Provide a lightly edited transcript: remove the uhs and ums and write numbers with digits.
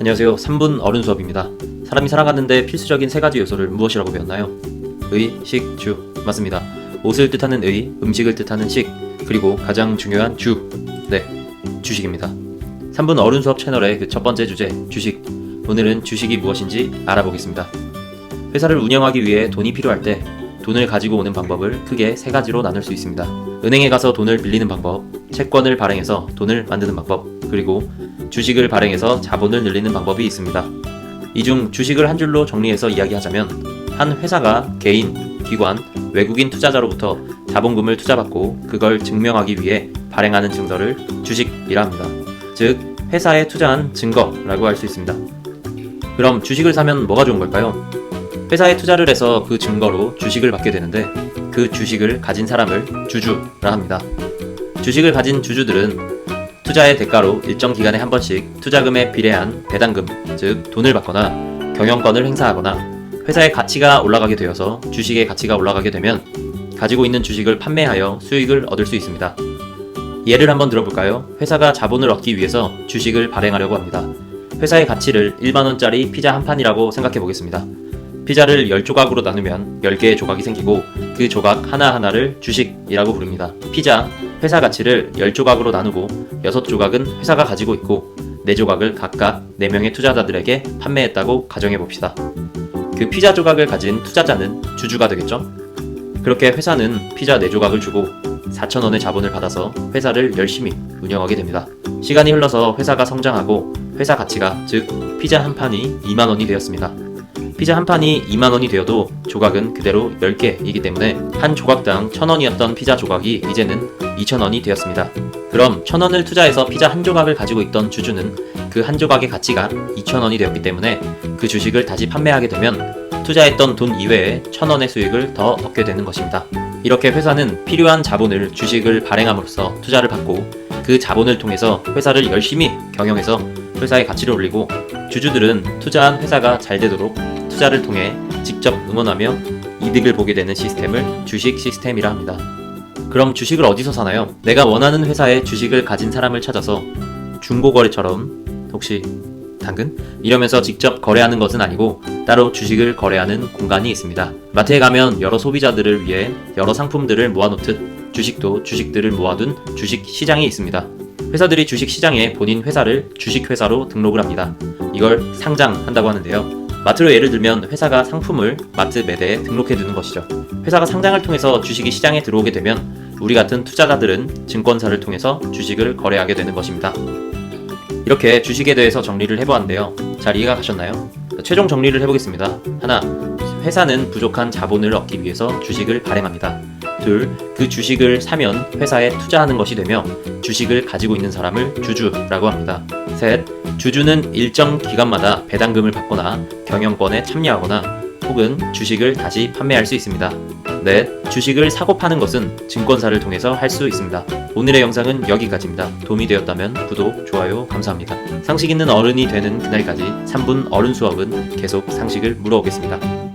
안녕하세요. 3분 어른 수업입니다. 사람이 살아가는데 필수적인 세 가지 요소를 무엇이라고 배웠나요? 의, 식, 주. 맞습니다. 옷을 뜻하는 의, 음식을 뜻하는 식, 그리고 가장 중요한 주. 네, 주식입니다. 3분 어른 수업 채널의 그 첫 번째 주제, 주식. 오늘은 주식이 무엇인지 알아보겠습니다. 회사를 운영하기 위해 돈이 필요할 때 돈을 가지고 오는 방법을 크게 세 가지로 나눌 수 있습니다. 은행에 가서 돈을 빌리는 방법, 채권을 발행해서 돈을 만드는 방법, 그리고 주식을 발행해서 자본을 늘리는 방법이 있습니다. 이 중 주식을 한 줄로 정리해서 이야기하자면 한 회사가 개인, 기관, 외국인 투자자로부터 자본금을 투자받고 그걸 증명하기 위해 발행하는 증서를 주식이라 합니다. 즉, 회사에 투자한 증거라고 할 수 있습니다. 그럼 주식을 사면 뭐가 좋은 걸까요? 회사에 투자를 해서 그 증거로 주식을 받게 되는데 그 주식을 가진 사람을 주주라 합니다. 주식을 가진 주주들은 투자의 대가로 일정 기간에 한 번씩 투자금에 비례한 배당금, 즉 돈을 받거나 경영권을 행사하거나 회사의 가치가 올라가게 되어서 주식의 가치가 올라가게 되면 가지고 있는 주식을 판매하여 수익을 얻을 수 있습니다. 예를 한번 들어볼까요? 회사가 자본을 얻기 위해서 주식을 발행하려고 합니다. 회사의 가치를 1만원짜리 피자 한 판이라고 생각해 보겠습니다. 피자를 10조각으로 나누면 10개의 조각이 생기고 그 조각 하나하나를 주식이라고 부릅니다. 피자, 회사 가치를 10조각으로 나누고 6조각은 회사가 가지고 있고 4조각을 각각 4명의 투자자들에게 판매했다고 가정해봅시다. 그 피자 조각을 가진 투자자는 주주가 되겠죠? 그렇게 회사는 피자 4조각을 주고 4,000원의 자본을 받아서 회사를 열심히 운영하게 됩니다. 시간이 흘러서 회사가 성장하고 회사 가치가, 즉 피자 한 판이 2만원이 되었습니다. 피자 한 판이 2만원이 되어도 조각은 그대로 10개이기 때문에 한 조각당 1,000원이었던 피자 조각이 이제는 2,000원이 되었습니다. 그럼 1,000원을 투자해서 피자 한 조각을 가지고 있던 주주는 그 한 조각의 가치가 2,000원이 되었기 때문에 그 주식을 다시 판매하게 되면 투자했던 돈 이외에 1,000원의 수익을 더 얻게 되는 것입니다. 이렇게 회사는 필요한 자본을 주식을 발행함으로써 투자를 받고 그 자본을 통해서 회사를 열심히 경영해서 회사의 가치를 올리고 주주들은 투자한 회사가 잘 되도록 투자를 통해 직접 응원하며 이득을 보게 되는 시스템을 주식 시스템이라 합니다. 그럼 주식을 어디서 사나요? 내가 원하는 회사에 주식을 가진 사람을 찾아서 중고거래처럼 혹시 당근? 이러면서 직접 거래하는 것은 아니고 따로 주식을 거래하는 공간이 있습니다. 마트에 가면 여러 소비자들을 위해 여러 상품들을 모아놓듯 주식도 주식들을 모아둔 주식 시장이 있습니다. 회사들이 주식 시장에 본인 회사를 주식회사로 등록을 합니다. 이걸 상장한다고 하는데요. 마트로 예를 들면 회사가 상품을 마트 매대에 등록해두는 것이죠. 회사가 상장을 통해서 주식이 시장에 들어오게 되면 우리 같은 투자자들은 증권사를 통해서 주식을 거래하게 되는 것입니다. 이렇게 주식에 대해서 정리를 해보았는데요. 잘 이해가 가셨나요? 최종 정리를 해보겠습니다. 하나, 회사는 부족한 자본을 얻기 위해서 주식을 발행합니다. 둘, 그 주식을 사면 회사에 투자하는 것이 되며 주식을 가지고 있는 사람을 주주라고 합니다. 셋, 주주는 일정 기간마다 배당금을 받거나 경영권에 참여하거나 혹은 주식을 다시 판매할 수 있습니다. 넷, 주식을 사고 파는 것은 증권사를 통해서 할 수 있습니다. 오늘의 영상은 여기까지입니다. 도움이 되었다면 구독, 좋아요 감사합니다. 상식 있는 어른이 되는 그날까지 3분 어른 수업은 계속 상식을 물어오겠습니다.